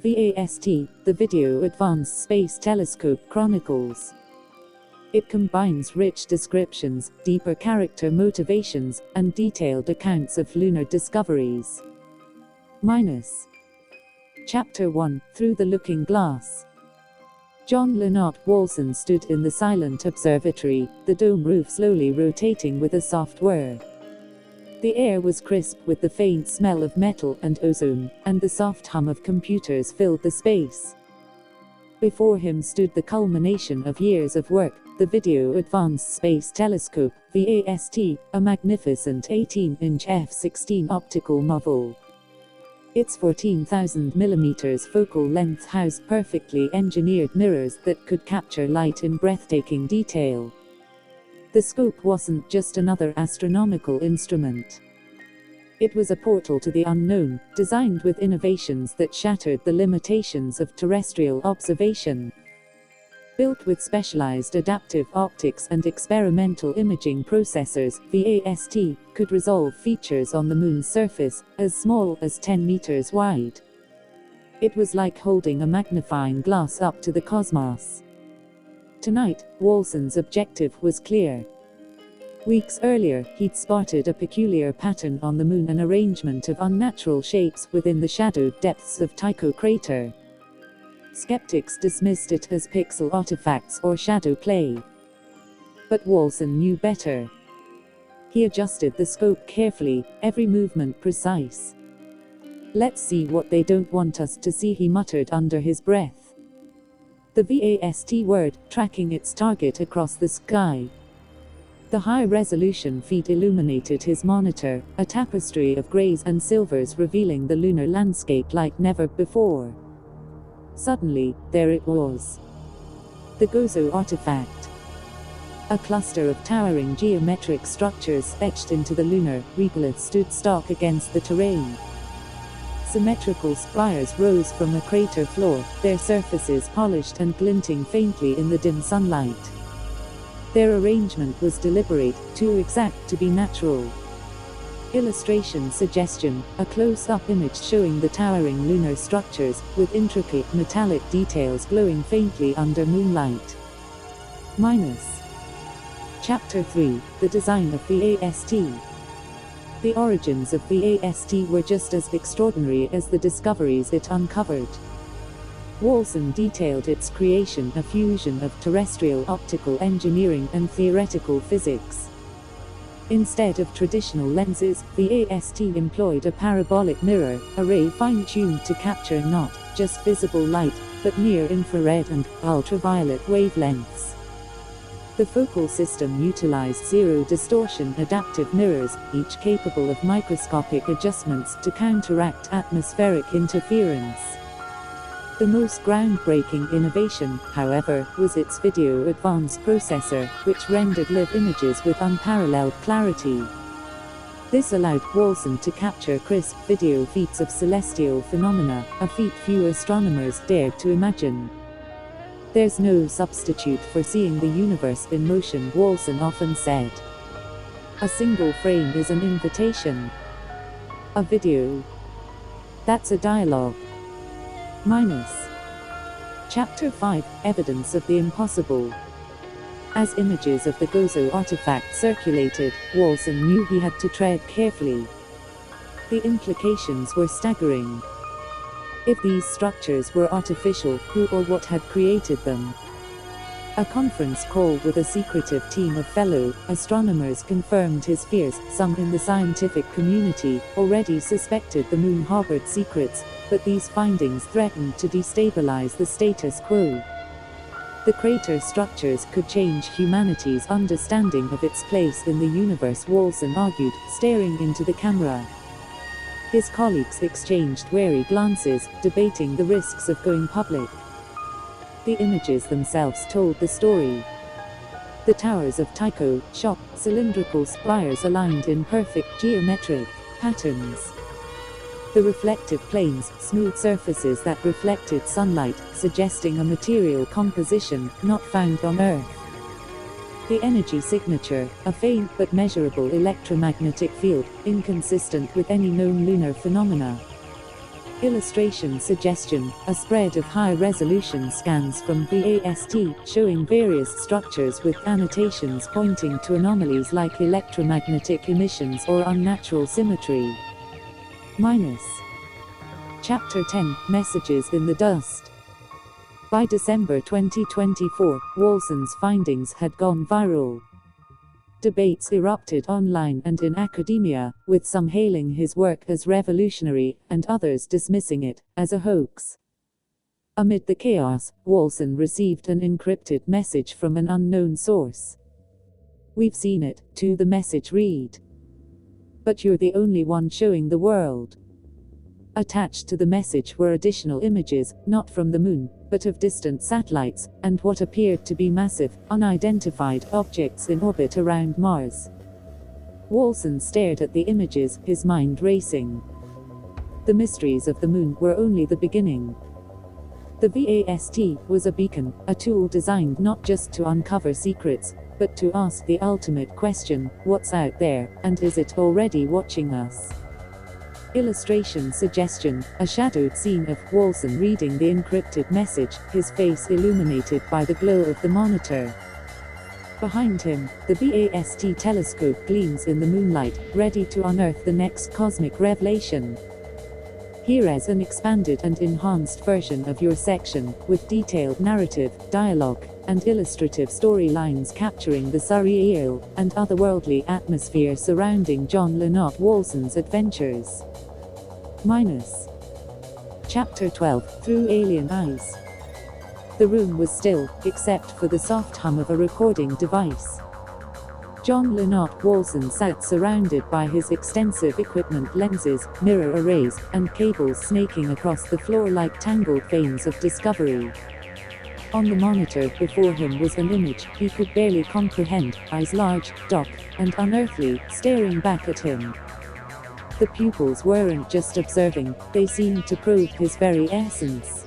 V.A.S.T, the Video Advanced Space Telescope Chronicles. It combines rich descriptions, deeper character motivations, and detailed accounts of lunar discoveries. Chapter 1, Through the Looking Glass. John Lenard Walson stood in the silent observatory, the dome roof slowly rotating with a soft whir. The air was crisp with the faint smell of metal and ozone, and the soft hum of computers filled the space. Before him stood the culmination of years of work, the Video Advanced Space Telescope, V.A.S.T, a magnificent 18-inch f/16 optical marvel. Its 14,000 mm focal length housed perfectly engineered mirrors that could capture light in breathtaking detail. The scope wasn't just another astronomical instrument. It was a portal to the unknown, designed with innovations that shattered the limitations of terrestrial observation. Built with specialized adaptive optics and experimental imaging processors, V.A.S.T could resolve features on the Moon's surface, as small as 10 meters wide. It was like holding a magnifying glass up to the cosmos. Tonight, Walson's objective was clear. Weeks earlier, he'd spotted a peculiar pattern on the Moon, an arrangement of unnatural shapes within the shadowed depths of Tycho crater. Skeptics dismissed it as pixel artifacts or shadow play. But Walson knew better. He adjusted the scope carefully, every movement precise. "Let's see what they don't want us to see," he muttered under his breath. The V.A.S.T whirred, tracking its target across the sky. The high-resolution feed illuminated his monitor, a tapestry of grays and silvers revealing the lunar landscape like never before. Suddenly, there it was. The Gozo artifact. A cluster of towering geometric structures etched into the lunar regolith stood stark against the terrain. Symmetrical spires rose from a crater floor, their surfaces polished and glinting faintly in the dim sunlight. Their arrangement was deliberate, too exact to be natural. Illustration suggestion, a close-up image showing the towering lunar structures, with intricate metallic details glowing faintly under moonlight. Chapter 3, The Design of V.A.S.T. The origins of V.A.S.T were just as extraordinary as the discoveries it uncovered. Walson detailed its creation, a fusion of terrestrial optical engineering and theoretical physics. Instead of traditional lenses, V.A.S.T employed a parabolic mirror, array fine-tuned to capture not just visible light, but near-infrared and ultraviolet wavelengths. The focal system utilized zero-distortion adaptive mirrors, each capable of microscopic adjustments to counteract atmospheric interference. The most groundbreaking innovation, however, was its Video Advanced processor, which rendered live images with unparalleled clarity. This allowed Walson to capture crisp video feeds of celestial phenomena, a feat few astronomers dared to imagine. "There's no substitute for seeing the universe in motion," Walson often said. "A single frame is an invitation. A video, that's a dialogue." Chapter 5, Evidence of the Impossible. As images of the Gozo artifact circulated, Walson knew he had to tread carefully. The implications were staggering. If these structures were artificial, who or what had created them? A conference call with a secretive team of fellow astronomers confirmed his fears. Some in the scientific community already suspected the Moon harbored secrets, but these findings threatened to destabilize the status quo. The crater structures could change humanity's understanding of its place in the universe, Walson argued, staring into the camera. His colleagues exchanged wary glances, debating the risks of going public. The images themselves told the story. The towers of Tycho, shot, cylindrical spires aligned in perfect geometric patterns. The reflective planes, smooth surfaces that reflected sunlight, suggesting a material composition not found on Earth. The energy signature, a faint but measurable electromagnetic field, inconsistent with any known lunar phenomena. Illustration suggestion, a spread of high-resolution scans from V.A.S.T, showing various structures with annotations pointing to anomalies like electromagnetic emissions or unnatural symmetry. Minus. Chapter 10, Messages in the Dust. By December 2024, Walson's findings had gone viral. Debates erupted online and in academia, with some hailing his work as revolutionary, and others dismissing it as a hoax. Amid the chaos, Walson received an encrypted message from an unknown source. "We've seen it," to the message read. "But you're the only one showing the world." Attached to the message were additional images, not from the moon, but of distant satellites, and what appeared to be massive, unidentified objects in orbit around Mars. Walson stared at the images, his mind racing. The mysteries of the moon were only the beginning. The V.A.S.T was a beacon, a tool designed not just to uncover secrets, but to ask the ultimate question: what's out there, and is it already watching us? Illustration suggestion, a shadowed scene of Walson reading the encrypted message, his face illuminated by the glow of the monitor. Behind him, the V.A.S.T telescope gleams in the moonlight, ready to unearth the next cosmic revelation. Here is an expanded and enhanced version of your section, with detailed narrative, dialogue, and illustrative storylines capturing the surreal and otherworldly atmosphere surrounding John Lenard Walson's adventures. Minus. Chapter 12, Through Alien Eyes. The room was still, except for the soft hum of a recording device. John Lenard Walson sat surrounded by his extensive equipment, lenses, mirror arrays, and cables snaking across the floor like tangled veins of discovery. On the monitor before him was an image he could barely comprehend, eyes large, dark, and unearthly, staring back at him. The pupils weren't just observing, they seemed to probe his very essence.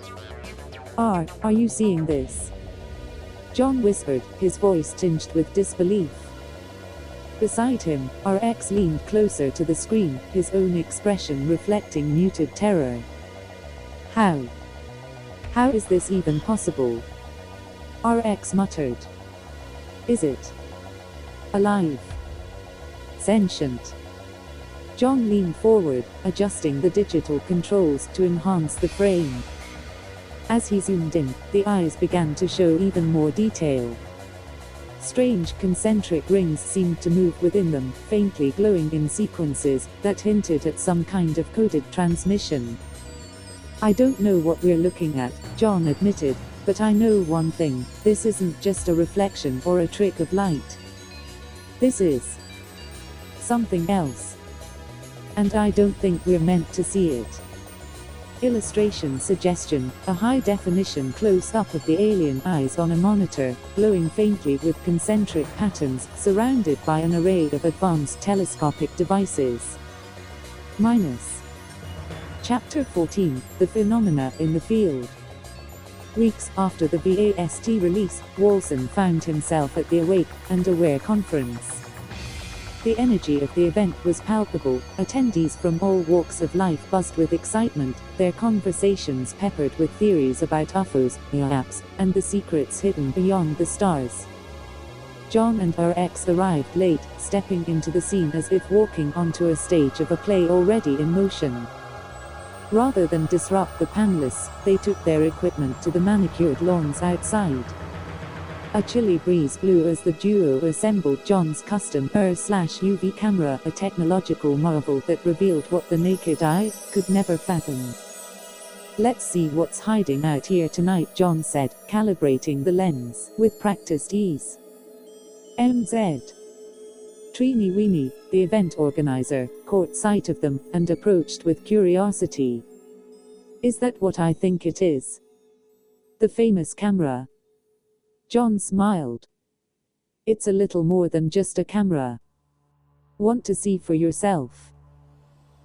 Are you seeing this?" John whispered, his voice tinged with disbelief. Beside him, RX leaned closer to the screen, his own expression reflecting muted terror. How is this even possible?" RX muttered. "Is it alive? Sentient?" John leaned forward, adjusting the digital controls to enhance the frame. As he zoomed in, the eyes began to show even more detail. Strange concentric rings seemed to move within them, faintly glowing in sequences that hinted at some kind of coded transmission. "I don't know what we're looking at," John admitted, "but I know one thing: this isn't just a reflection or a trick of light. This is something else. And I don't think we're meant to see it." Illustration suggestion, a high-definition close-up of the alien eyes on a monitor, glowing faintly with concentric patterns, surrounded by an array of advanced telescopic devices. Minus. Chapter 14, The Phenomena in the Field. Weeks after the V.A.S.T release, Walson found himself at the Awake and Aware conference. The energy of the event was palpable, attendees from all walks of life buzzed with excitement, their conversations peppered with theories about UFOs, apps, and the secrets hidden beyond the stars. John and RX arrived late, stepping into the scene as if walking onto a stage of a play already in motion. Rather than disrupt the panelists, they took their equipment to the manicured lawns outside. A chilly breeze blew as the duo assembled John's custom UV camera, a technological marvel that revealed what the naked eye could never fathom. "Let's see what's hiding out here tonight," John said, calibrating the lens with practiced ease. MZ. Teeny Weeny, the event organizer, caught sight of them and approached with curiosity. "Is that what I think it is? The famous camera?" John smiled. "It's a little more than just a camera. Want to see for yourself?"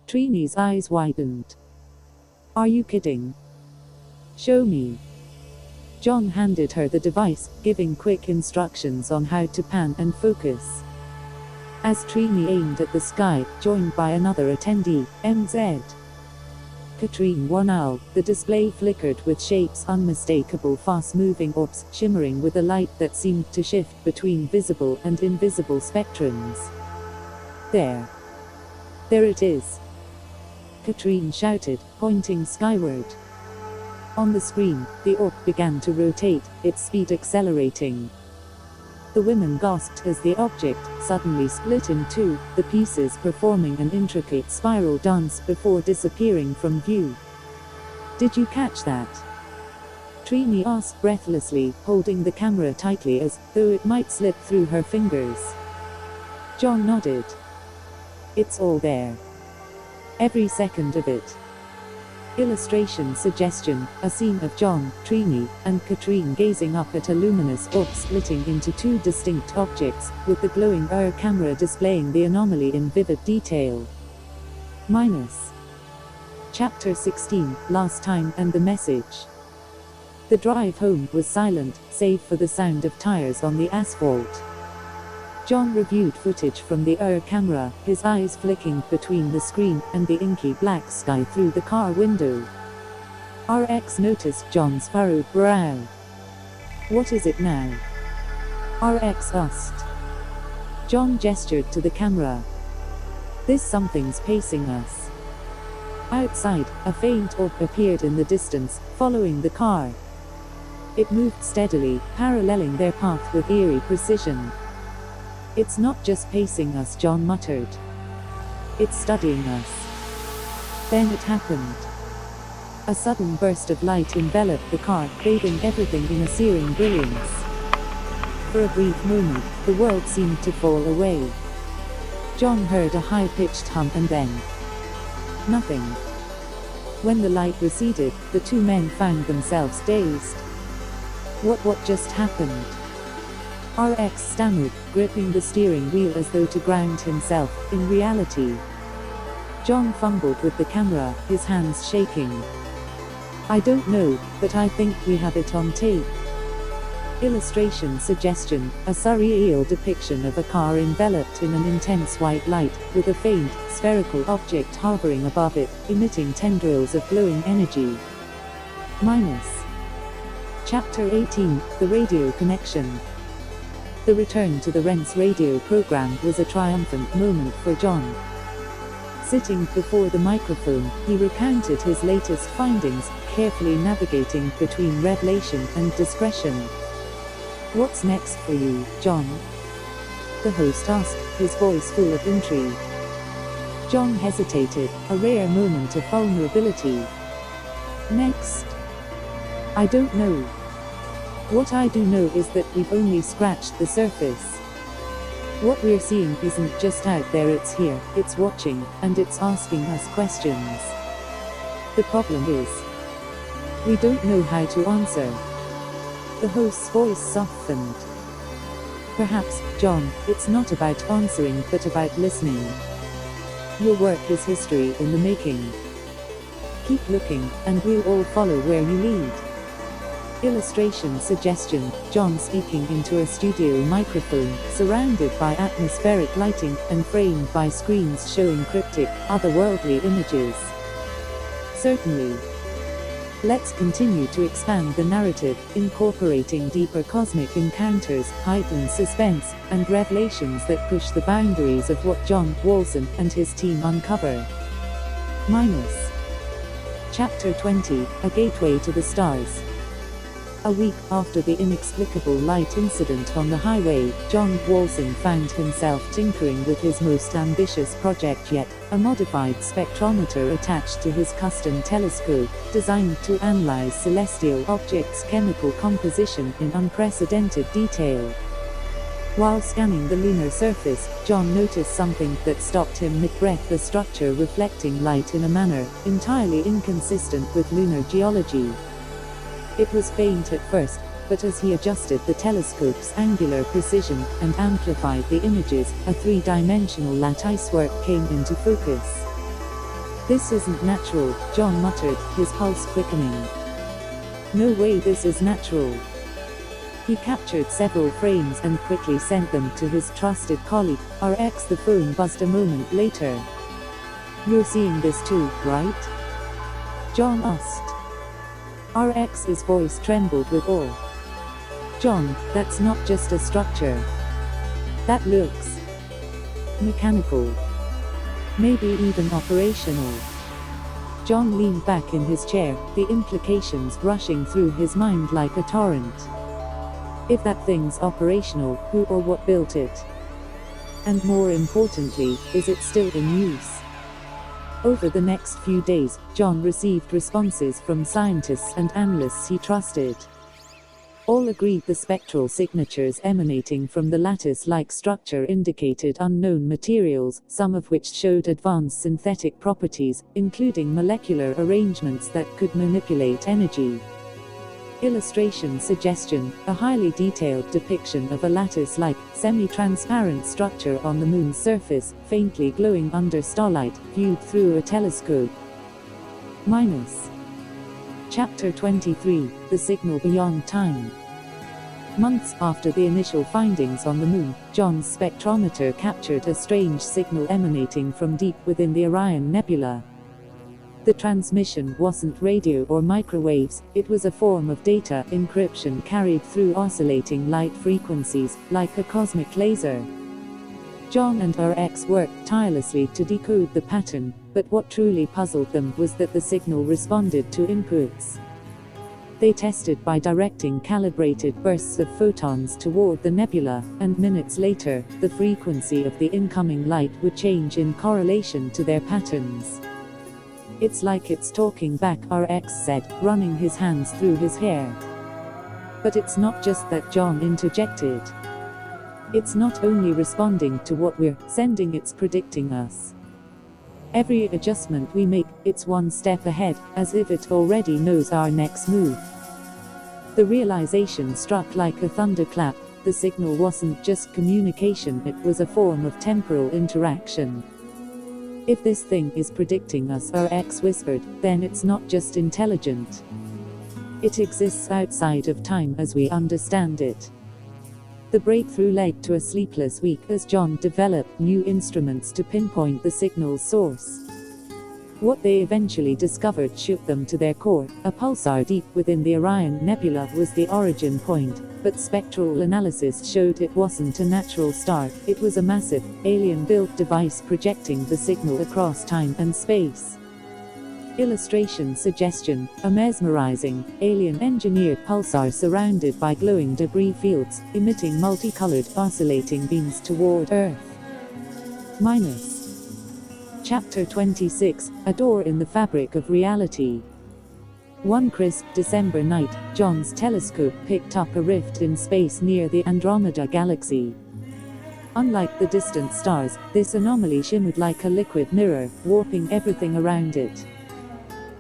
Trini's eyes widened. "Are you kidding? Show me." John handed her the device, giving quick instructions on how to pan and focus. As Trini aimed at the sky, joined by another attendee, MZ. Katrine 1 owl. The display flickered with shapes unmistakable, fast-moving orbs, shimmering with a light that seemed to shift between visible and invisible spectrums. There. There it is, Katrine shouted, pointing skyward. On the screen, the orb began to rotate, its speed accelerating. The women gasped as the object suddenly split in two, the pieces performing an intricate spiral dance before disappearing from view. "Did you catch that?" Trini asked breathlessly, holding the camera tightly as though it might slip through her fingers. John nodded. "It's all there. Every second of it." Illustration suggestion, a scene of John, Trini, and Katrine gazing up at a luminous orb splitting into two distinct objects, with the glowing camera displaying the anomaly in vivid detail. Minus. Chapter 16, Last Time and the Message. The drive home was silent, save for the sound of tires on the asphalt. John reviewed footage from the camera, his eyes flicking between the screen and the inky black sky through the car window. RX noticed John's furrowed brow. "What is it now?" RX asked. John gestured to the camera. "This something's pacing us." Outside, a faint orb appeared in the distance, following the car. It moved steadily, paralleling their path with eerie precision. "It's not just pacing us," John muttered. "It's studying us." Then it happened. A sudden burst of light enveloped the car, bathing everything in a searing brilliance. For a brief moment, the world seemed to fall away. John heard a high-pitched hum and then nothing. When the light receded, the two men found themselves dazed. What just happened?" RX stammered, gripping the steering wheel as though to ground himself in reality. John fumbled with the camera, his hands shaking. "I don't know, but I think we have it on tape." Illustration suggestion, a surreal depiction of a car enveloped in an intense white light, with a faint, spherical object hovering above it, emitting tendrils of glowing energy. Minus. Chapter 18, The Radio Connection. The return to the Rents radio program was a triumphant moment for John. Sitting before the microphone, he recounted his latest findings, carefully navigating between revelation and discretion. "What's next for you, John?" the host asked, his voice full of intrigue. John hesitated, a rare moment of vulnerability. "Next? I don't know. What I do know is that we've only scratched the surface. What we're seeing isn't just out there, it's here, it's watching, and it's asking us questions. The problem is, we don't know how to answer." The host's voice softened. "Perhaps, John, it's not about answering but about listening. Your work is history in the making. Keep looking, and we'll all follow where you lead." Illustration suggestion, John speaking into a studio microphone, surrounded by atmospheric lighting, and framed by screens showing cryptic, otherworldly images. "Certainly. Let's continue to expand the narrative, incorporating deeper cosmic encounters, heightened suspense, and revelations that push the boundaries of what John Walson and his team uncover." Minus. Chapter 20, A Gateway to the Stars. A week after the inexplicable light incident on the highway, John Walson found himself tinkering with his most ambitious project yet, a modified spectrometer attached to his custom telescope, designed to analyze celestial objects' chemical composition in unprecedented detail. While scanning the lunar surface, John noticed something that stopped him mid-breath, the structure reflecting light in a manner entirely inconsistent with lunar geology. It was faint at first, but as he adjusted the telescope's angular precision and amplified the images, a three-dimensional latticework came into focus. "This isn't natural," John muttered, his pulse quickening. "No way this is natural." He captured several frames and quickly sent them to his trusted colleague, RX. The phone buzzed a moment later. "You're seeing this too, right?" John asked. RX's voice trembled with awe. John, that's not just a structure. That looks mechanical. Maybe even operational. John leaned back in his chair, the implications rushing through his mind like a torrent. If that thing's operational, who or what built it? And more importantly, is it still in use? Over the next few days, John received responses from scientists and analysts he trusted. All agreed the spectral signatures emanating from the lattice-like structure indicated unknown materials, some of which showed advanced synthetic properties, including molecular arrangements that could manipulate energy. Illustration suggestion: a highly detailed depiction of a lattice-like, semi-transparent structure on the Moon's surface, faintly glowing under starlight, viewed through a telescope. Minus. Chapter 23, The Signal Beyond Time. Months after the initial findings on the Moon, John's spectrometer captured a strange signal emanating from deep within the Orion Nebula. The transmission wasn't radio or microwaves, it was a form of data encryption carried through oscillating light frequencies, like a cosmic laser. John and RX worked tirelessly to decode the pattern, but what truly puzzled them was that the signal responded to inputs. They tested by directing calibrated bursts of photons toward the nebula, and minutes later, the frequency of the incoming light would change in correlation to their patterns. "It's like it's talking back," RX said, running his hands through his hair. But it's not just that, John interjected. It's not only responding to what we're sending, it's predicting us. Every adjustment we make, it's one step ahead, as if it already knows our next move. The realization struck like a thunderclap. The signal wasn't just communication, it was a form of temporal interaction. "If this thing is predicting us," RX whispered, "then it's not just intelligent. It exists outside of time as we understand it." The breakthrough led to a sleepless week as John developed new instruments to pinpoint the signal's source. What they eventually discovered shook them to their core. A pulsar deep within the Orion Nebula was the origin point, but spectral analysis showed it wasn't a natural star, it was a massive, alien-built device projecting the signal across time and space. Illustration suggestion: a mesmerizing, alien-engineered pulsar surrounded by glowing debris fields, emitting multicolored oscillating beams toward Earth. Minus. Chapter 26, A Door in the Fabric of Reality. One crisp December night, John's telescope picked up a rift in space near the Andromeda Galaxy. Unlike the distant stars, this anomaly shimmered like a liquid mirror, warping everything around it.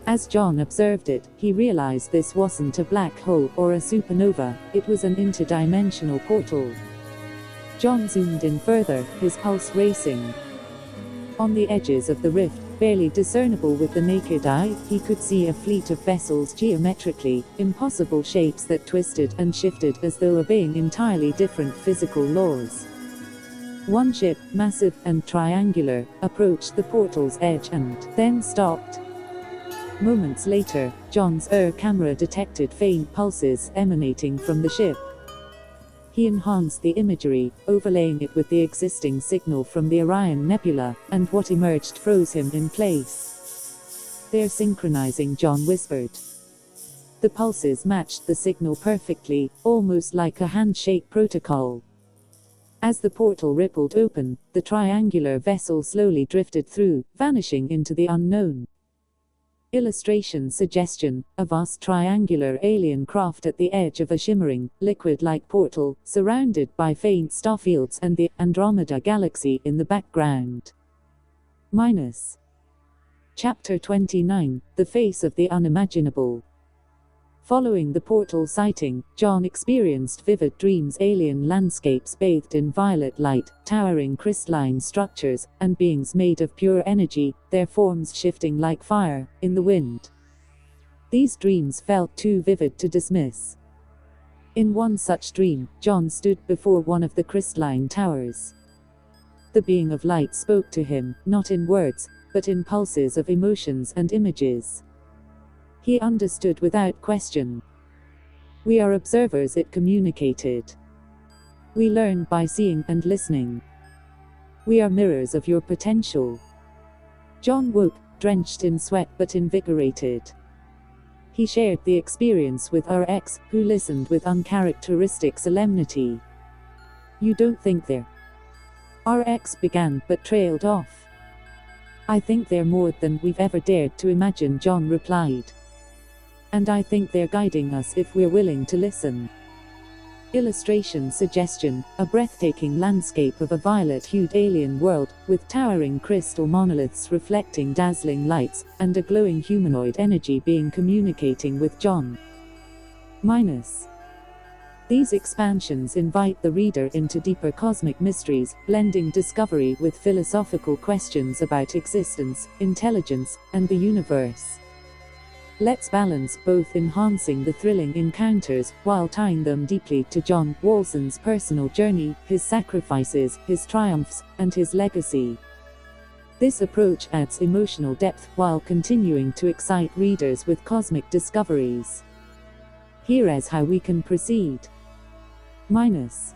As John observed it, he realized this wasn't a black hole or a supernova, it was an interdimensional portal. John zoomed in further, his pulse racing. On the edges of the rift, barely discernible with the naked eye, he could see a fleet of vessels, geometrically impossible shapes that twisted and shifted as though obeying entirely different physical laws. One ship, massive and triangular, approached the portal's edge and then stopped. Moments later, John's camera detected faint pulses emanating from the ship. He enhanced the imagery, overlaying it with the existing signal from the Orion Nebula, and what emerged froze him in place. "They're synchronizing," John whispered. The pulses matched the signal perfectly, almost like a handshake protocol. As the portal rippled open, the triangular vessel slowly drifted through, vanishing into the unknown. Illustration suggestion: a vast triangular alien craft at the edge of a shimmering, liquid-like portal, surrounded by faint star fields and the Andromeda Galaxy in the background. Minus. Chapter 29, The Face of the Unimaginable. Following the portal sighting, John experienced vivid dreams: alien landscapes bathed in violet light, towering crystalline structures, and beings made of pure energy, their forms shifting like fire in the wind. These dreams felt too vivid to dismiss. In one such dream, John stood before one of the crystalline towers. The being of light spoke to him, not in words, but in pulses of emotions and images. He understood without question. We are observers, it communicated. We learn by seeing and listening. We are mirrors of your potential. John woke, drenched in sweat but invigorated. He shared the experience with RX, who listened with uncharacteristic solemnity. You don't think they're... RX began but trailed off. I think they're more than we've ever dared to imagine, John replied. And I think they're guiding us if we're willing to listen. Illustration suggestion: a breathtaking landscape of a violet-hued alien world, with towering crystal monoliths reflecting dazzling lights, and a glowing humanoid energy being communicating with John. Minus. These expansions invite the reader into deeper cosmic mysteries, blending discovery with philosophical questions about existence, intelligence, and the universe. Let's balance both, enhancing the thrilling encounters, while tying them deeply to John Walson's personal journey, his sacrifices, his triumphs, and his legacy. This approach adds emotional depth while continuing to excite readers with cosmic discoveries. Here is how we can proceed. Minus.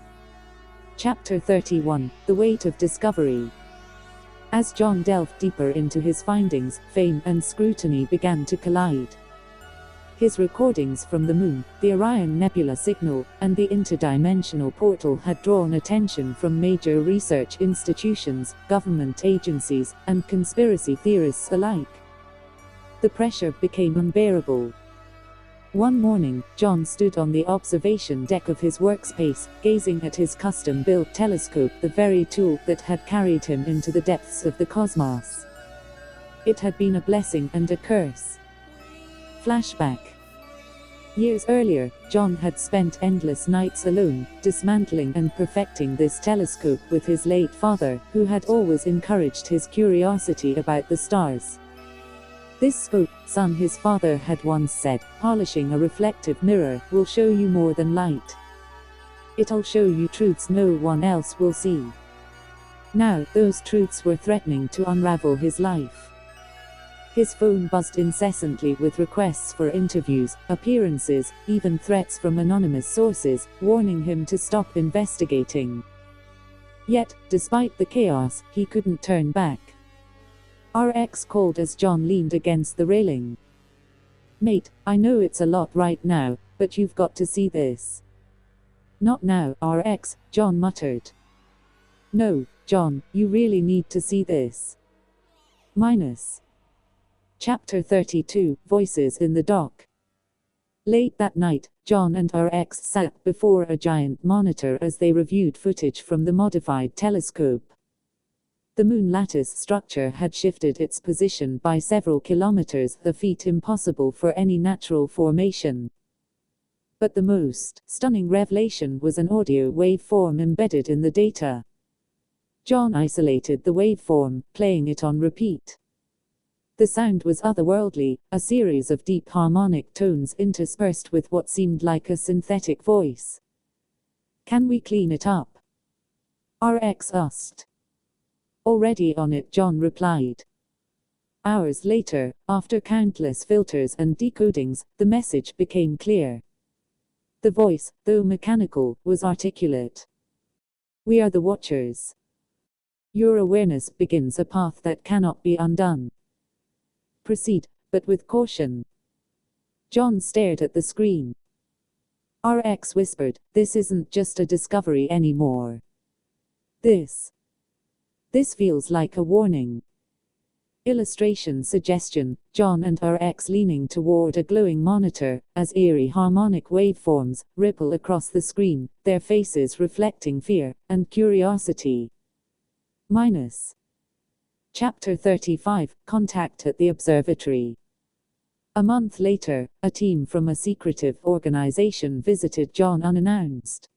Chapter 31, The Weight of Discovery. As John delved deeper into his findings, fame and scrutiny began to collide. His recordings from the Moon, the Orion Nebula signal, and the interdimensional portal had drawn attention from major research institutions, government agencies, and conspiracy theorists alike. The pressure became unbearable. One morning, John stood on the observation deck of his workspace, gazing at his custom-built telescope, the very tool that had carried him into the depths of the cosmos. It had been a blessing and a curse. Flashback. Years earlier, John had spent endless nights alone, dismantling and perfecting this telescope with his late father, who had always encouraged his curiosity about the stars. This scope, son, his father had once said, polishing a reflective mirror, will show you more than light. It'll show you truths no one else will see. Now, those truths were threatening to unravel his life. His phone buzzed incessantly with requests for interviews, appearances, even threats from anonymous sources, warning him to stop investigating. Yet, despite the chaos, he couldn't turn back. RX called as John leaned against the railing. Mate, I know it's a lot right now, but you've got to see this. Not now, RX, John muttered. No, John, you really need to see this. Minus. Chapter 32, Voices in the Dock. Late that night, John and RX sat before a giant monitor as they reviewed footage from the modified telescope. The moon lattice structure had shifted its position by several kilometers, a feat impossible for any natural formation. But the most stunning revelation was an audio waveform embedded in the data. John isolated the waveform, playing it on repeat. The sound was otherworldly, a series of deep harmonic tones interspersed with what seemed like a synthetic voice. Can we clean it up? RX asked. Already on it, John replied. Hours later, after countless filters and decodings, the message became clear. The voice, though mechanical, was articulate. We are the Watchers. Your awareness begins a path that cannot be undone. Proceed, but with caution. John stared at the screen. RX whispered, this isn't just a discovery anymore. This feels like a warning. Illustration suggestion: John and RX leaning toward a glowing monitor, as eerie harmonic waveforms ripple across the screen, their faces reflecting fear and curiosity. Minus. Chapter 35, Contact at the Observatory. A month later, a team from a secretive organization visited John unannounced.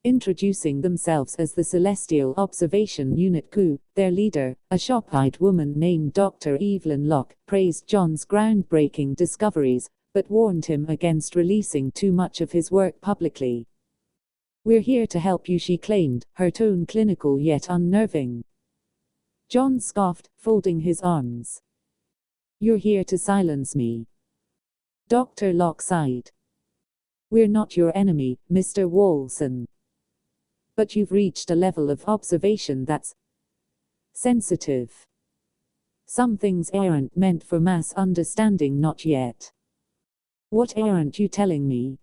Introducing themselves as the Celestial Observation Unit Coup, their leader, a sharp-eyed woman named Dr. Evelyn Locke, praised John's groundbreaking discoveries, but warned him against releasing too much of his work publicly. We're here to help you, she claimed, her tone clinical yet unnerving. John scoffed, folding his arms. You're here to silence me. Dr. Locke sighed. We're not your enemy, Mr. Walson. But you've reached a level of observation that's sensitive. Some things aren't meant for mass understanding, not yet. What aren't you telling me?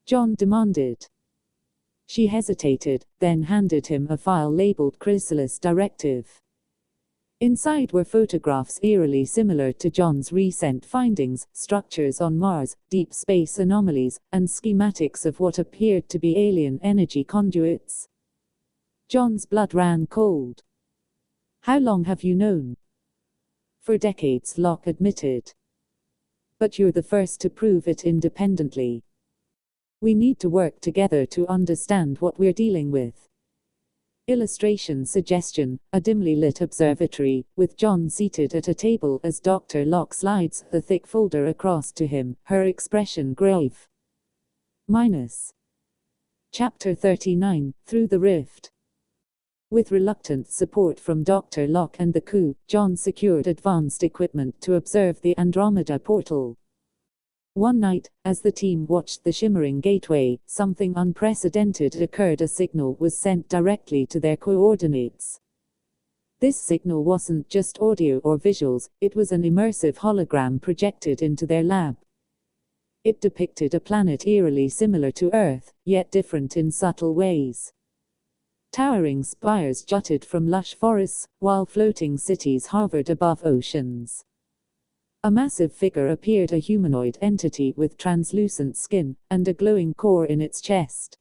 John demanded. She hesitated, then handed him a file labeled Chrysalis Directive. Inside were photographs eerily similar to John's recent findings, structures on Mars, deep space anomalies, and schematics of what appeared to be alien energy conduits. John's blood ran cold. How long have you known? For decades, Locke admitted. But you're the first to prove it independently. We need to work together to understand what we're dealing with. Illustration suggestion, a dimly lit observatory, with John seated at a table as Dr. Locke slides the thick folder across to him, her expression grave. Chapter 39, Through the Rift. With reluctant support from Dr. Locke and the crew, John secured advanced equipment to observe the Andromeda portal. One night, as the team watched the shimmering gateway, something unprecedented occurred. A signal was sent directly to their coordinates. This signal wasn't just audio or visuals, it was an immersive hologram projected into their lab. It depicted a planet eerily similar to Earth, yet different in subtle ways. Towering spires jutted from lush forests, while floating cities hovered above oceans. A massive figure appeared, a humanoid entity with translucent skin, and a glowing core in its chest.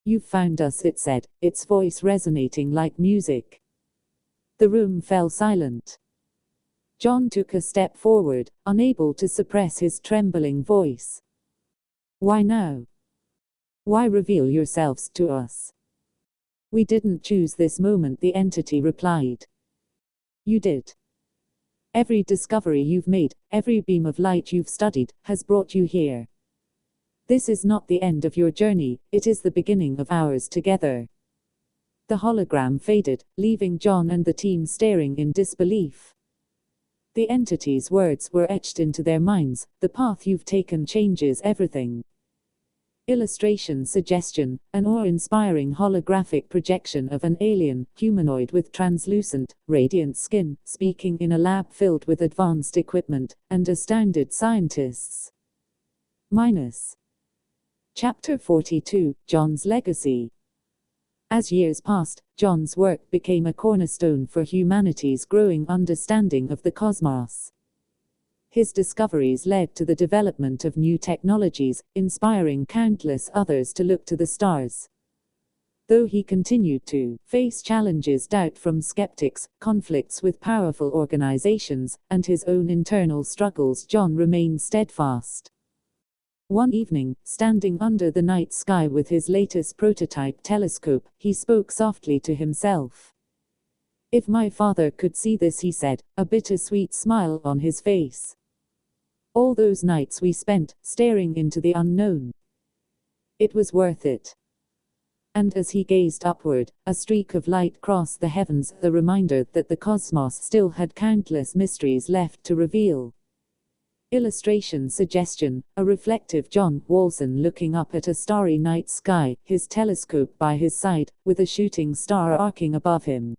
"You've found us," it said, its voice resonating like music. The room fell silent. John took a step forward, unable to suppress his trembling voice. "Why now? Why reveal yourselves to us?" "We didn't choose this moment," the entity replied. "You did. Every discovery you've made, every beam of light you've studied, has brought you here. This is not the end of your journey, it is the beginning of ours together." The hologram faded, leaving John and the team staring in disbelief. The entity's words were etched into their minds: "The path you've taken changes everything." Illustration suggestion, an awe-inspiring holographic projection of an alien, humanoid with translucent, radiant skin, speaking in a lab filled with advanced equipment, and astounded scientists. Chapter 42, John's Legacy. As years passed, John's work became a cornerstone for humanity's growing understanding of the cosmos. His discoveries led to the development of new technologies, inspiring countless others to look to the stars. Though he continued to face challenges, doubt from skeptics, conflicts with powerful organizations, and his own internal struggles, John remained steadfast. One evening, standing under the night sky with his latest prototype telescope, he spoke softly to himself. "If my father could see this," he said, a bittersweet smile on his face. "All those nights we spent, staring into the unknown. It was worth it." And as he gazed upward, a streak of light crossed the heavens, the reminder that the cosmos still had countless mysteries left to reveal. Illustration suggestion, a reflective John Walson looking up at a starry night sky, his telescope by his side, with a shooting star arcing above him.